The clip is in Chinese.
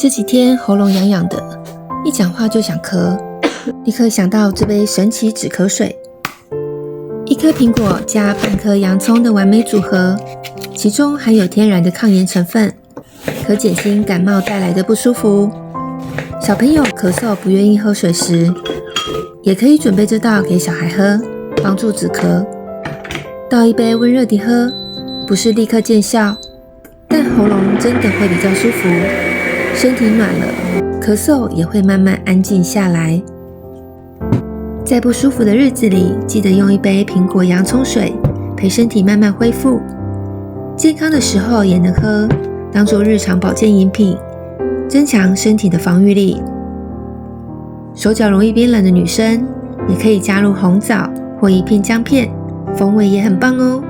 这几天喉咙痒痒的，一讲话就想咳，立刻想到这杯神奇止咳水。一颗苹果加半颗洋葱的完美组合，其中含有天然的抗炎成分，可减轻感冒带来的不舒服。小朋友咳嗽不愿意喝水时，也可以准备这道给小孩喝，帮助止咳。倒一杯温热地喝，不是立刻见效，但喉咙真的会比较舒服，身体暖了，咳嗽也会慢慢安静下来。在不舒服的日子里，记得用一杯苹果洋葱水，陪身体慢慢恢复。健康的时候也能喝，当作日常保健饮品，增强身体的防御力。手脚容易变冷的女生，也可以加入红枣或一片姜片，风味也很棒哦。